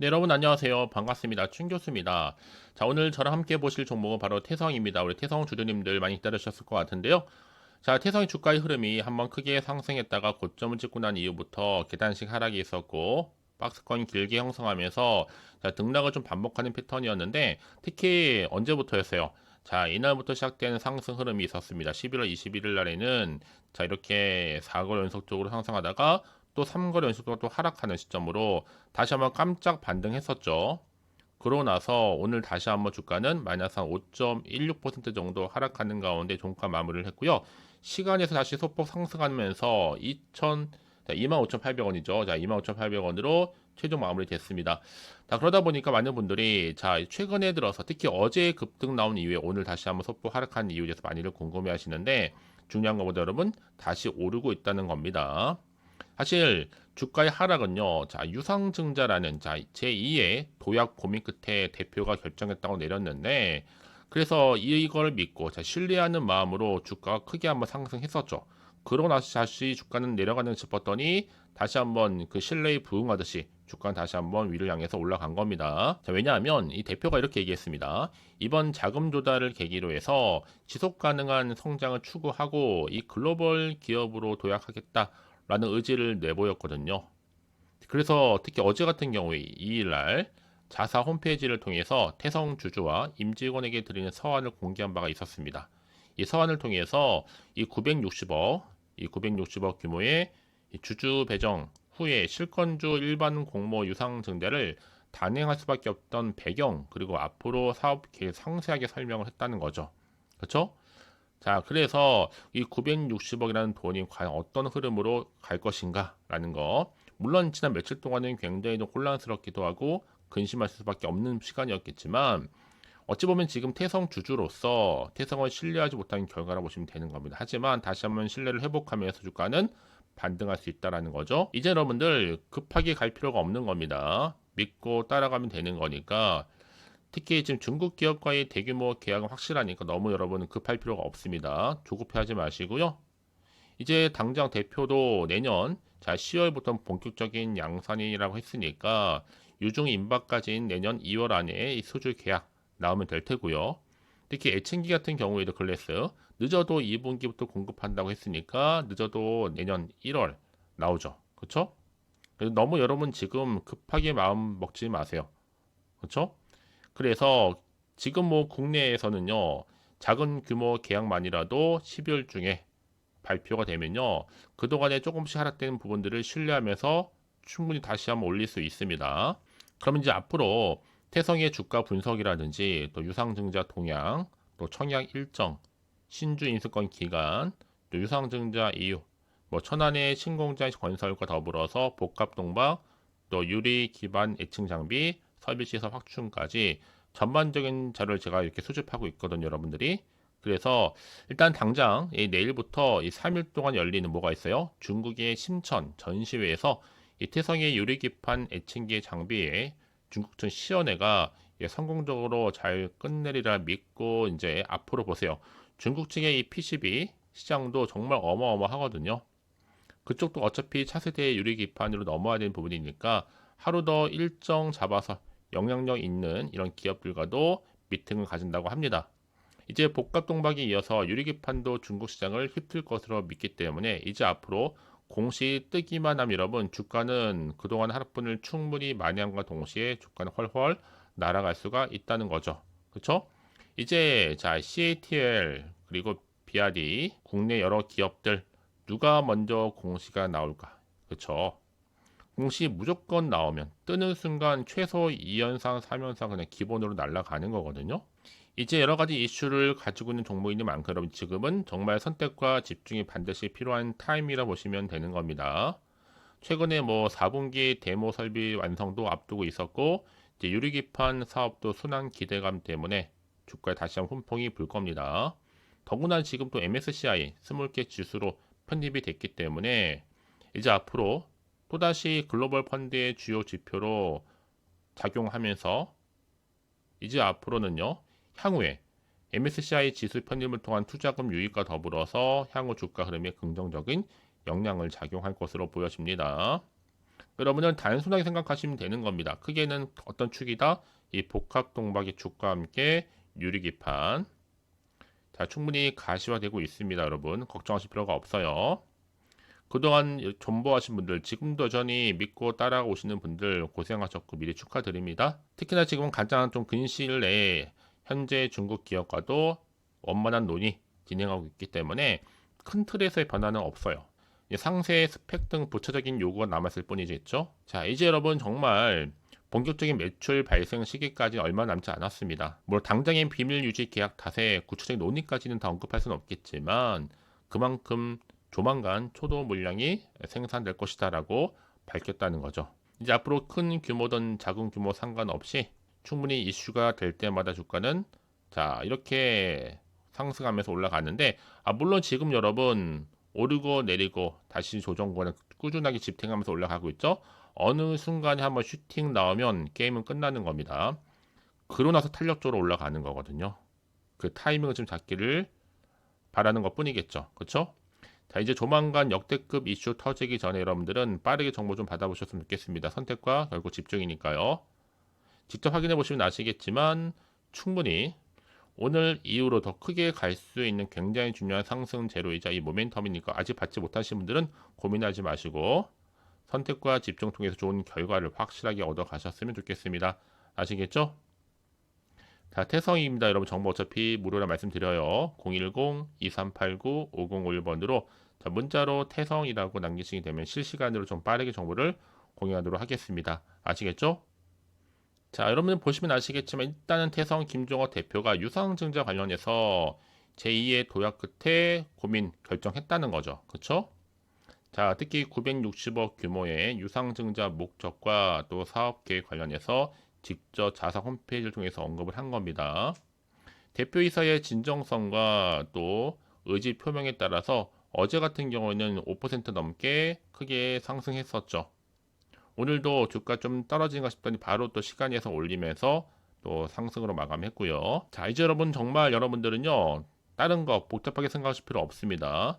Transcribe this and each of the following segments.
네, 여러분 안녕하세요. 반갑습니다. 춘 교수입니다. 자, 오늘 저랑 함께 보실 종목은 바로 태성입니다. 우리 태성 주주님들 많이 기다리셨을 것 같은데요. 자, 태성의 주가의 흐름이 한번 크게 상승했다가 고점을 찍고 난 이후부터 계단식 하락이 있었고 박스권 길게 형성하면서 자, 등락을 좀 반복하는 패턴이었는데 특히 언제부터였어요? 자, 이날부터 시작된 상승 흐름이 있었습니다. 11월 21일 날에는 자, 이렇게 4거래 연속적으로 상승하다가 또 3거래 연속적으로 또 하락하는 시점으로 다시 한번 깜짝 반등했었죠. 그러고 나서 오늘 다시 한번 주가는 마이너스 한 5.16% 정도 하락하는 가운데 종가 마무리를 했고요. 시간에서 다시 소폭 상승하면서 25,800원이죠. 자, 25,800원으로 최종 마무리 됐습니다. 자, 그러다 보니까 많은 분들이 자, 최근에 들어서 특히 어제 급등 나온 이후에 오늘 다시 한번 소폭 하락한 이유에 대해서 많이들 궁금해 하시는데 중요한 것보다 여러분 다시 오르고 있다는 겁니다. 사실 주가의 하락은요, 자, 유상증자라는 자, 제2의 도약 고민 끝에 대표가 결정했다고 내렸는데, 그래서 이걸 믿고 자, 신뢰하는 마음으로 주가가 크게 한번 상승했었죠. 그러고 나서 다시 주가는 내려가는 싶었더니 다시 한번 그 신뢰에 부응하듯이 주가는 다시 한번 위를 향해서 올라간 겁니다. 자, 왜냐하면 이 대표가 이렇게 얘기했습니다. 이번 자금 조달을 계기로 해서 지속 가능한 성장을 추구하고 이 글로벌 기업으로 도약하겠다. 라는 의지를 내보였거든요. 그래서 특히 어제 같은 경우에 2일날 자사 홈페이지를 통해서 태성 주주와 임직원에게 드리는 서한을 공개한 바가 있었습니다. 이 서한을 통해서 이 960억 규모의 주주 배정 후에 실권주 일반 공모 유상 증대를 단행할 수밖에 없던 배경 그리고 앞으로 사업 계획 상세하게 설명을 했다는 거죠. 그렇죠? 자, 그래서 이 960억이라는 돈이 과연 어떤 흐름으로 갈 것인가라는 거. 물론 지난 며칠 동안은 굉장히 좀 혼란스럽기도 하고 근심할 수밖에 없는 시간이었겠지만 어찌 보면 지금 태성 주주로서 태성을 신뢰하지 못한 결과라 보시면 되는 겁니다. 하지만 다시 한번 신뢰를 회복하면서 주가는 반등할 수 있다라는 거죠. 이제 여러분들 급하게 갈 필요가 없는 겁니다. 믿고 따라가면 되는 거니까 특히 지금 중국 기업과의 대규모 계약은 확실하니까 너무 여러분 급할 필요가 없습니다. 조급해하지 마시고요. 이제 당장 대표도 내년 자 10월부터 본격적인 양산이라고 했으니까 유중 임박까지인 내년 2월 안에 이 수주 계약 나오면 될 테고요. 특히 애칭기 같은 경우에도 글래스 늦어도 2분기부터 공급한다고 했으니까 늦어도 내년 1월 나오죠. 그렇죠? 너무 여러분 지금 급하게 마음 먹지 마세요. 그렇죠? 그래서 지금 뭐 국내에서는요, 작은 규모 계약만이라도 12월 중에 발표가 되면요, 그동안에 조금씩 하락되는 부분들을 신뢰하면서 충분히 다시 한번 올릴 수 있습니다. 그러면 이제 앞으로 태성의 주가 분석이라든지 또 유상증자 동향, 또 청약 일정, 신주 인수권 기간, 또 유상증자 이유, 뭐 천안의 신공장 건설과 더불어서 복합 동박, 또 유리 기반 애칭 장비, 설비 시설 확충까지 전반적인 자료를 제가 이렇게 수집하고 있거든요, 여러분들이. 그래서 일단 당장 내일부터 이 3일 동안 열리는 뭐가 있어요? 중국의 심천 전시회에서 이 태성의 유리기판 애칭기 장비에 중국전 시연회가 성공적으로 잘 끝내리라 믿고 이제 앞으로 보세요. 중국 측의 이 PCB 시장도 정말 어마어마하거든요. 그쪽도 어차피 차세대 유리기판으로 넘어야 되는 부분이니까 하루 더 일정 잡아서 영향력 있는 이런 기업들과도 미팅을 가진다고 합니다. 이제 복합 동박에 이어서 유리기판도 중국 시장을 휩쓸 것으로 믿기 때문에 이제 앞으로 공시 뜨기만 하면 여러분 주가는 그동안 하락분을 충분히 많이 한과 동시에 주가는 훨훨 날아갈 수가 있다는 거죠. 그렇죠? 이제 자 CATL 그리고 BRD 국내 여러 기업들 누가 먼저 공시가 나올까? 그렇죠? 공시 무조건 나오면 뜨는 순간 최소 2연상, 3연상 그냥 기본으로 날아가는 거거든요. 이제 여러 가지 이슈를 가지고 있는 종목인 만큼 여러분 지금은 정말 선택과 집중이 반드시 필요한 타임이라 보시면 되는 겁니다. 최근에 뭐 4분기 데모 설비 완성도 앞두고 있었고 이제 유리기판 사업도 순환 기대감 때문에 주가에 다시 한번 훈풍이 불 겁니다. 더구나 지금 또 MSCI 스몰캡 지수로 편입이 됐기 때문에 이제 앞으로 또다시 글로벌 펀드의 주요 지표로 작용하면서 이제 앞으로는요, 향후에 MSCI 지수 편입을 통한 투자금 유입과 더불어서 향후 주가 흐름에 긍정적인 영향을 작용할 것으로 보여집니다. 여러분은 단순하게 생각하시면 되는 겁니다. 크게는 어떤 축이다? 이 복합 동박의 축과 함께 유리기판. 자, 충분히 가시화되고 있습니다, 여러분. 걱정하실 필요가 없어요. 그동안 존버하신 분들, 지금도 여전히 믿고 따라오시는 분들 고생하셨고 미리 축하드립니다. 특히나 지금 가장 좀 근시일 내에 현재 중국 기업과도 원만한 논의 진행하고 있기 때문에 큰 틀에서의 변화는 없어요. 상세, 스펙 등 부차적인 요구가 남았을 뿐이겠죠. 자, 이제 여러분 정말 본격적인 매출 발생 시기까지 얼마 남지 않았습니다. 물론 당장의 비밀 유지 계약 탓에 구체적인 논의까지는 다 언급할 수는 없겠지만 그만큼 조만간 초도 물량이 생산될 것이다 라고 밝혔다는 거죠. 이제 앞으로 큰 규모든 작은 규모 상관없이 충분히 이슈가 될 때마다 주가는 자 이렇게 상승하면서 올라가는데 물론 지금 여러분 오르고 내리고 다시 조정권을 꾸준하게 집행하면서 올라가고 있죠. 어느 순간에 한번 슈팅 나오면 게임은 끝나는 겁니다. 그러고 나서 탄력적으로 올라가는 거거든요. 그 타이밍을 좀 잡기를 바라는 것 뿐이겠죠. 그렇죠? 자, 이제 조만간 역대급 이슈 터지기 전에 여러분들은 빠르게 정보 좀 받아보셨으면 좋겠습니다. 선택과 결국 집중이니까요. 직접 확인해 보시면 아시겠지만 충분히 오늘 이후로 더 크게 갈 수 있는 굉장히 중요한 상승 재료이자 이 모멘텀이니까 아직 받지 못하신 분들은 고민하지 마시고 선택과 집중 통해서 좋은 결과를 확실하게 얻어 가셨으면 좋겠습니다. 아시겠죠? 자, 태성입니다. 여러분 정보 어차피 무료라 말씀드려요. 010-2389-5051번으로 문자로 태성이라고 남기시게 되면 실시간으로 좀 빠르게 정보를 공유하도록 하겠습니다. 아시겠죠? 자, 여러분 보시면 아시겠지만 일단은 태성 김종호 대표가 유상증자 관련해서 제2의 도약 끝에 고민 결정했다는 거죠. 그렇죠? 자, 특히 960억 규모의 유상증자 목적과 또 사업 계획 관련해서 직접 자사 홈페이지를 통해서 언급을 한 겁니다. 대표이사의 진정성과 또 의지 표명에 따라서 어제 같은 경우에는 5% 넘게 크게 상승했었죠. 오늘도 주가 좀 떨어진가 싶더니 바로 또 시간에서 올리면서 또 상승으로 마감했고요. 자, 이제 여러분 정말 여러분들은요 다른 거 복잡하게 생각하실 필요 없습니다.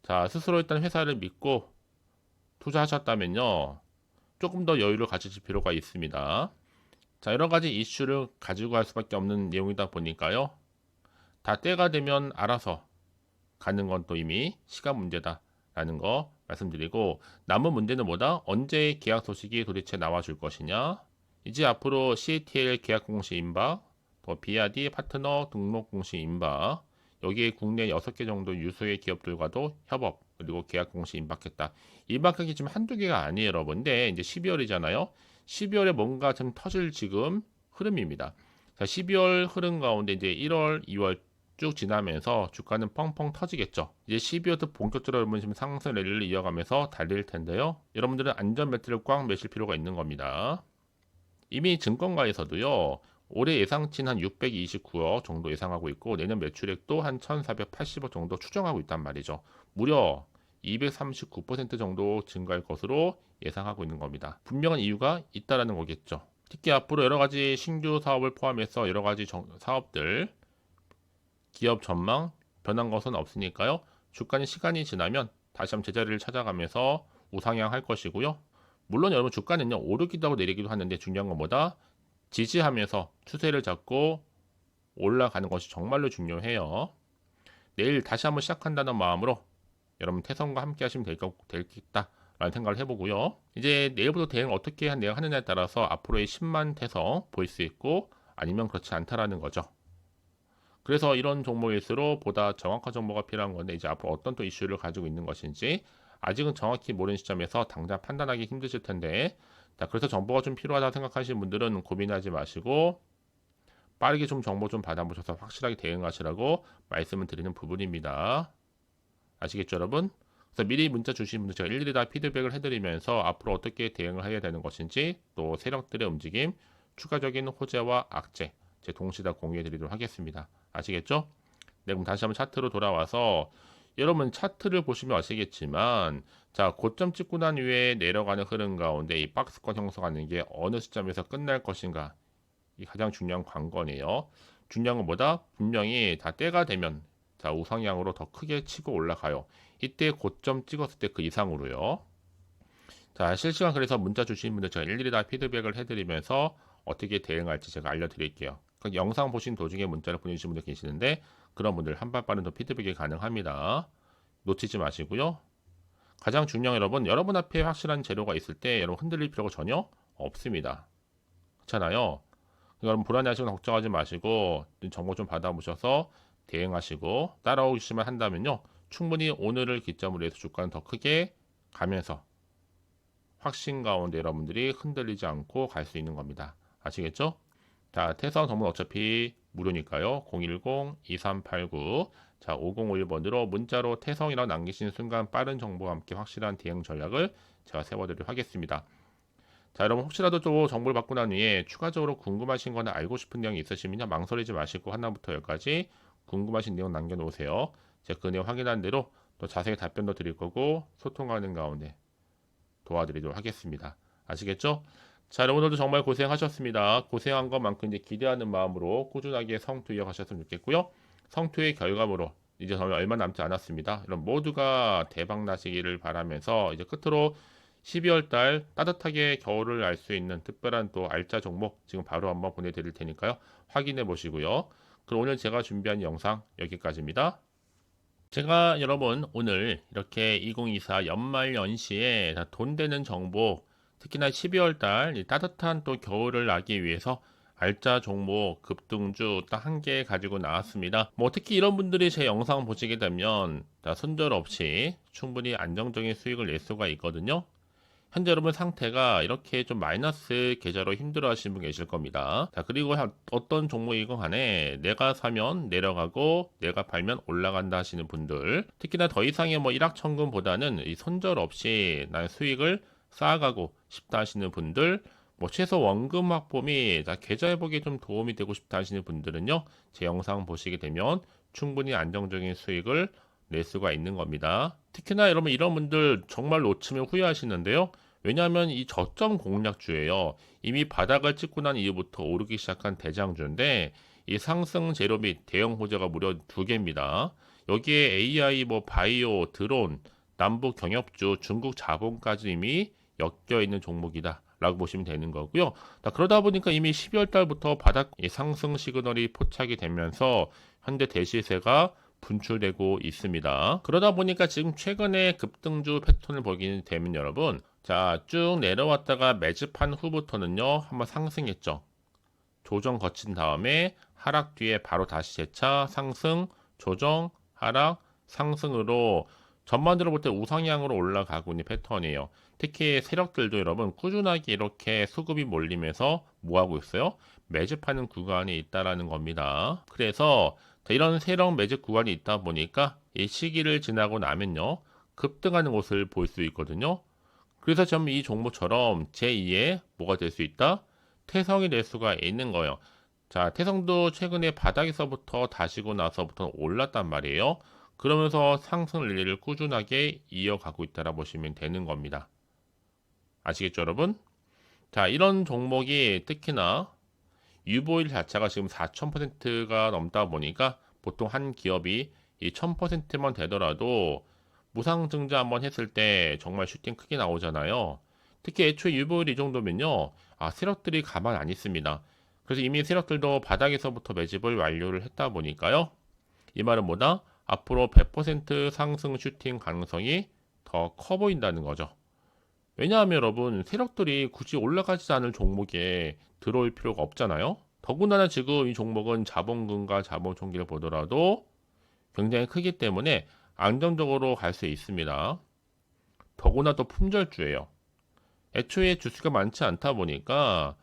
자, 스스로 일단 회사를 믿고 투자하셨다면요 조금 더 여유를 가지실 필요가 있습니다. 자, 여러 가지 이슈를 가지고 갈 수밖에 없는 내용이다 보니까요. 다 때가 되면 알아서 가는 건 또 이미 시간 문제다라는 거 말씀드리고 남은 문제는 뭐다? 언제 계약 소식이 도대체 나와줄 것이냐? 이제 앞으로 CATL 계약 공시 임박, 또 BRD 파트너 등록 공시 임박, 여기에 국내 6개 정도 유수의 기업들과도 협업, 그리고 계약 공시 임박했다. 임박하기 지금 한두 개가 아니에요, 여러분. 근데 이제 12월이잖아요. 12월에 뭔가 좀 터질 지금 흐름입니다. 자, 12월 흐름 가운데 이제 1월, 2월 쭉 지나면서 주가는 펑펑 터지겠죠. 이제 12월도 본격적으로 여러분 지금 상승 랠리를 이어가면서 달릴 텐데요. 여러분들은 안전 벨트를 꽉 매실 필요가 있는 겁니다. 이미 증권가에서도요. 올해 예상치는 한 629억 정도 예상하고 있고 내년 매출액도 한 1480억 정도 추정하고 있단 말이죠. 무려 239% 정도 증가할 것으로 예상하고 있는 겁니다. 분명한 이유가 있다라는 거겠죠. 특히 앞으로 여러 가지 신규 사업을 포함해서 여러 가지 사업들 기업 전망 변한 것은 없으니까요. 주가는 시간이 지나면 다시 한번 제자리를 찾아가면서 우상향할 것이고요. 물론 여러분 주가는요 오르기도 하고 내리기도 하는데 중요한 건 뭐다? 지지하면서 추세를 잡고 올라가는 것이 정말로 중요해요. 내일 다시 한번 시작한다는 마음으로 여러분 태성과 함께 하시면 되겠다라는 생각을 해보고요. 이제 내일부터 대응 어떻게 하느냐에 따라서 앞으로의 10만 태성 보일 수 있고 아니면 그렇지 않다라는 거죠. 그래서 이런 종목일수록 보다 정확한 정보가 필요한 건데 이제 앞으로 어떤 또 이슈를 가지고 있는 것인지 아직은 정확히 모르는 시점에서 당장 판단하기 힘드실 텐데 자 그래서 정보가 좀 필요하다고 생각하시는 분들은 고민하지 마시고 빠르게 좀 정보 좀 받아보셔서 확실하게 대응하시라고 말씀을 드리는 부분입니다. 아시겠죠 여러분? 그래서 미리 문자 주신 분들 제가 일일이 다 피드백을 해드리면서 앞으로 어떻게 대응을 해야 되는 것인지 또 세력들의 움직임 추가적인 호재와 악재 제 동시에 다 공유해 드리도록 하겠습니다. 아시겠죠? 네, 그럼 다시 한번 차트로 돌아와서 여러분 차트를 보시면 아시겠지만 자 고점 찍고 난 후에 내려가는 흐름 가운데 이 박스권 형성하는 게 어느 시점에서 끝날 것인가 이 가장 중요한 관건이에요. 중요한 건 뭐다? 분명히 다 때가 되면 자 우상향으로 더 크게 치고 올라가요. 이때 고점 찍었을 때 그 이상으로요. 자, 실시간 그래서 문자 주신 분들 제가 일일이 다 피드백을 해드리면서 어떻게 대응할지 제가 알려드릴게요. 그 영상 보신 도중에 문자를 보내주신 분들 계시는데 그런 분들 한발 빠른 더 피드백이 가능합니다. 놓치지 마시고요. 가장 중요한 여러분 앞에 확실한 재료가 있을 때 여러분 흔들릴 필요가 전혀 없습니다. 그렇잖아요. 여러분 불안해하시거나 걱정하지 마시고 정보 좀 받아보셔서 대응하시고 따라오시면 한다면요. 충분히 오늘을 기점으로 해서 주가는 더 크게 가면서 확신 가운데 여러분들이 흔들리지 않고 갈 수 있는 겁니다. 아시겠죠? 자, 태성 정보는 어차피 무료니까요. 010-2389 자, 5051번으로 문자로 태성이라고 남기신 순간 빠른 정보와 함께 확실한 대응 전략을 제가 세워드리도록 하겠습니다. 자, 여러분 혹시라도 또 정보를 받고 난 후에 추가적으로 궁금하신 거나 알고 싶은 내용이 있으시면 망설이지 마시고 하나부터 열까지 궁금하신 내용 남겨놓으세요. 제가 그 내용 확인한 대로 또 자세히 답변도 드릴 거고 소통하는 가운데 도와드리도록 하겠습니다. 아시겠죠? 자, 여러분들도 정말 고생하셨습니다. 고생한 것만큼 이제 기대하는 마음으로 꾸준하게 성투 이어가셨으면 좋겠고요. 성투의 결과물로 이제 정말 얼마 남지 않았습니다. 여러분 모두가 대박 나시기를 바라면서 이제 끝으로 12월 달 따뜻하게 겨울을 알 수 있는 특별한 또 알짜 종목 지금 바로 한번 보내드릴 테니까요. 확인해 보시고요. 그럼 오늘 제가 준비한 영상 여기까지입니다. 제가 여러분 오늘 이렇게 2024 연말 연시에 돈 되는 정보 특히나 12월 달 따뜻한 또 겨울을 나기 위해서 알짜 종목 급등주 딱 한 개 가지고 나왔습니다. 뭐 특히 이런 분들이 제 영상 보시게 되면 손절 없이 충분히 안정적인 수익을 낼 수가 있거든요. 현재 여러분 상태가 이렇게 좀 마이너스 계좌로 힘들어 하시는 분 계실 겁니다. 자, 그리고 어떤 종목이건 간에 내가 사면 내려가고 내가 팔면 올라간다 하시는 분들, 특히나 더 이상의 뭐 일확천금보다는 이 손절 없이 나의 수익을 쌓아가고 싶다 하시는 분들, 뭐 최소 원금 확보 및 계좌 회복에 좀 도움이 되고 싶다 하시는 분들은요, 제 영상 보시게 되면 충분히 안정적인 수익을 낼 수가 있는 겁니다. 특히나 여러분 이런 분들 정말 놓치면 후회하시는데요. 왜냐하면 이 저점 공략주예요. 이미 바닥을 찍고 난 이후부터 오르기 시작한 대장주인데 이 상승 재료 및 대형 호재가 무려 2개입니다. 여기에 AI, 뭐 바이오, 드론, 남북 경협주, 중국 자본까지 이미 엮여 있는 종목이다. 라고 보시면 되는 거고요. 그러다 보니까 이미 12월 달부터 바닥 상승 시그널이 포착이 되면서 현재 대시세가 분출되고 있습니다. 그러다 보니까 지금 최근에 급등주 패턴을 보게 되면 여러분, 자, 쭉 내려왔다가 매집한 후부터는요, 한번 상승했죠. 조정 거친 다음에 하락 뒤에 바로 다시 재차 상승, 조정, 하락, 상승으로 전반적으로 볼 때 우상향으로 올라가고 있는 패턴이에요. 특히 세력들도 여러분 꾸준하게 이렇게 수급이 몰리면서 뭐하고 있어요? 매집하는 구간이 있다라는 겁니다. 그래서 이런 세력 매집 구간이 있다 보니까 이 시기를 지나고 나면요 급등하는 것을 볼 수 있거든요. 그래서 좀 이 종목처럼 제2의 뭐가 될 수 있다? 태성이 될 수가 있는 거예요. 자, 태성도 최근에 바닥에서부터 다시고 나서부터 올랐단 말이에요. 그러면서 상승 랠리를 꾸준하게 이어가고 있다라 보시면 되는 겁니다. 아시겠죠, 여러분? 자, 이런 종목이 특히나 유보일 자체가 지금 4,000%가 넘다 보니까 보통 한 기업이 이 1,000%만 되더라도 무상증자 한번 했을 때 정말 슈팅 크게 나오잖아요. 특히 애초에 유보일 이 정도면요. 세력들이 가만 안 있습니다. 그래서 이미 세력들도 바닥에서부터 매집을 완료를 했다 보니까요. 이 말은 뭐다? 앞으로 100% 상승 슈팅 가능성이 더 커 보인다는 거죠. 왜냐하면 여러분 세력들이 굳이 올라가지 않을 종목에 들어올 필요가 없잖아요. 더군다나 지금 이 종목은 자본금과 자본총기를 보더라도 굉장히 크기 때문에 안정적으로 갈 수 있습니다. 더구나 또 품절주예요. 애초에 주수가 많지 않다 보니까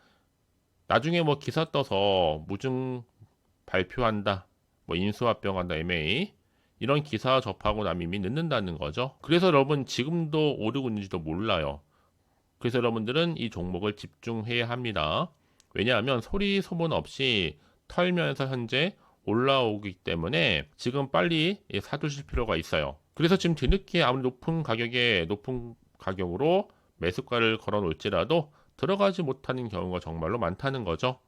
나중에 뭐 기사 떠서 무증 발표한다, 뭐 인수합병한다, MA 이런 기사 접하고 나면 이미 늦는다는 거죠. 그래서 여러분 지금도 오르고 있는지도 몰라요. 그래서 여러분들은 이 종목을 집중해야 합니다. 왜냐하면 소리 소문 없이 털면서 현재 올라오기 때문에 지금 빨리 사두실 필요가 있어요. 그래서 지금 뒤늦게 아무리 높은 가격으로 매수가를 걸어 놓을지라도 들어가지 못하는 경우가 정말로 많다는 거죠.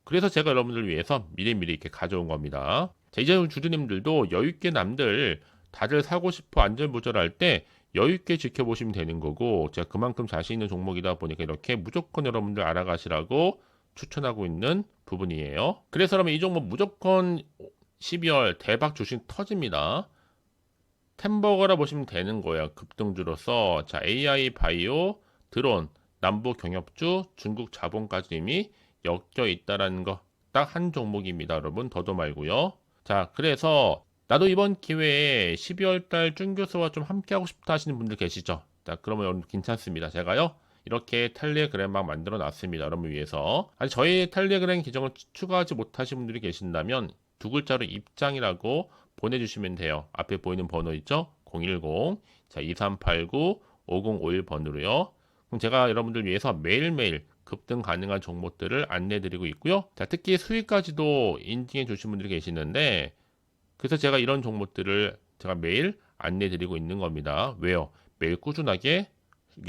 그래서 제가 여러분들 위해서 미리미리 이렇게 가져온 겁니다. 자, 이제 주주님들도 여유있게 남들 다들 사고 싶어 안전부절할 때 여유 있게 지켜보시면 되는 거고, 제가 그만큼 자신 있는 종목이다 보니까 이렇게 무조건 여러분들 알아가시라고 추천하고 있는 부분이에요. 그래서 여러분 이 종목 무조건 12월 대박 주식 터집니다. 템버거라 보시면 되는 거예요. 급등주로서 자 AI 바이오, 드론, 남부 경협주, 중국 자본까지 이미 엮여 있다라는 거 딱 한 종목입니다. 여러분 더도 말고요. 자 그래서 나도 이번 기회에 12월 달 준교수와 좀 함께 하고 싶다 하시는 분들 계시죠? 자 그러면 여러분 괜찮습니다. 제가요 이렇게 텔레그램방 만들어 놨습니다. 여러분 위해서. 아니 저희 텔레그램 계정을 추가하지 못하신 분들이 계신다면 두 글자로 입장이라고 보내주시면 돼요. 앞에 보이는 번호 있죠? 010, 자, 2389, 5051번으로요. 그럼 제가 여러분들 위해서 매일매일 급등 가능한 종목들을 안내 드리고 있고요. 자, 특히 수익까지도 인증해 주신 분들이 계시는데, 그래서 제가 이런 종목들을 제가 매일 안내 드리고 있는 겁니다. 왜요? 매일 꾸준하게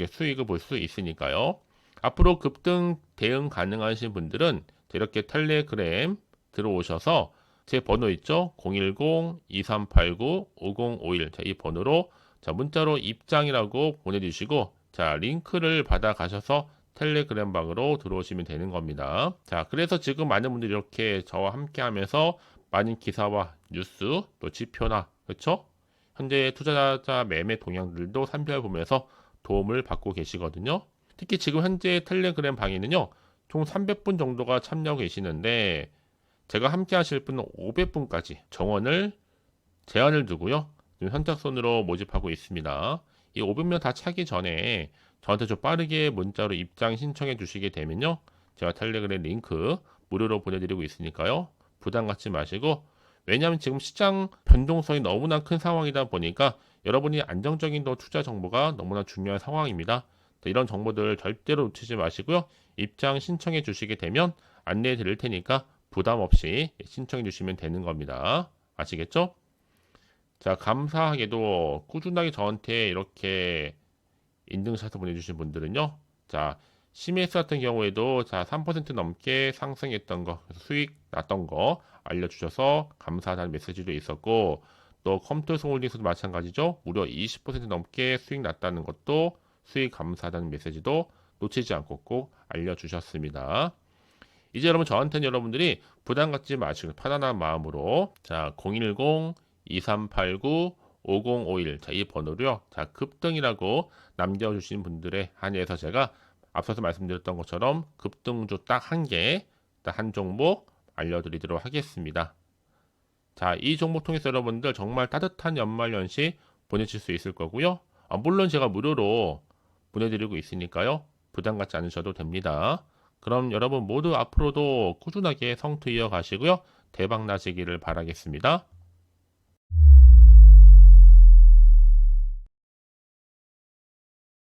수익을 볼 수 있으니까요. 앞으로 급등 대응 가능하신 분들은 이렇게 텔레그램 들어오셔서 제 번호 있죠? 010-2389-5051. 자, 이 번호로 자, 문자로 입장이라고 보내주시고, 자, 링크를 받아 가셔서 텔레그램 방으로 들어오시면 되는 겁니다. 자, 그래서 지금 많은 분들이 이렇게 저와 함께 하면서 많은 기사와 뉴스, 또 지표나, 그렇죠? 현재 투자자 매매 동향들도 살펴보면서 도움을 받고 계시거든요. 특히 지금 현재 텔레그램 방에는요, 총 300분 정도가 참여하고 계시는데, 제가 함께 하실 분은 500분까지 정원을 제한을 두고요. 지금 선착순으로 모집하고 있습니다. 이 500명 다 차기 전에 저한테 좀 빠르게 문자로 입장 신청해 주시게 되면요. 제가 텔레그램 링크 무료로 보내드리고 있으니까요. 부담 갖지 마시고, 왜냐하면 지금 시장 변동성이 너무나 큰 상황이다 보니까 여러분이 안정적인 투자 정보가 너무나 중요한 상황입니다. 이런 정보들 절대로 놓치지 마시고요. 입장 신청해 주시게 되면 안내해 드릴 테니까 부담 없이 신청해 주시면 되는 겁니다. 아시겠죠? 자, 감사하게도 꾸준하게 저한테 이렇게 인증샷을 보내주신 분들은요. 자, CMS 같은 경우에도 자, 3% 넘게 상승했던 거, 수익 났던 거 알려주셔서 감사하다는 메시지도 있었고, 또 컴퓨터 홀딩스도 마찬가지죠. 무려 20% 넘게 수익 났다는 것도 수익 감사하다는 메시지도 놓치지 않고 꼭 알려주셨습니다. 이제 여러분 저한테는 여러분들이 부담 갖지 마시고 편안한 마음으로 자 010-2389-5051 자 이 번호로요. 자 급등이라고 남겨주신 분들에 한해서 제가 앞서서 말씀드렸던 것처럼 급등주 딱 한 개, 딱 한 종목 알려드리도록 하겠습니다. 자 이 종목 통해서 여러분들 정말 따뜻한 연말연시 보내실 수 있을 거고요. 물론 제가 무료로 보내드리고 있으니까요. 부담 갖지 않으셔도 됩니다. 그럼 여러분 모두 앞으로도 꾸준하게 성투 이어가시고요. 대박 나시기를 바라겠습니다.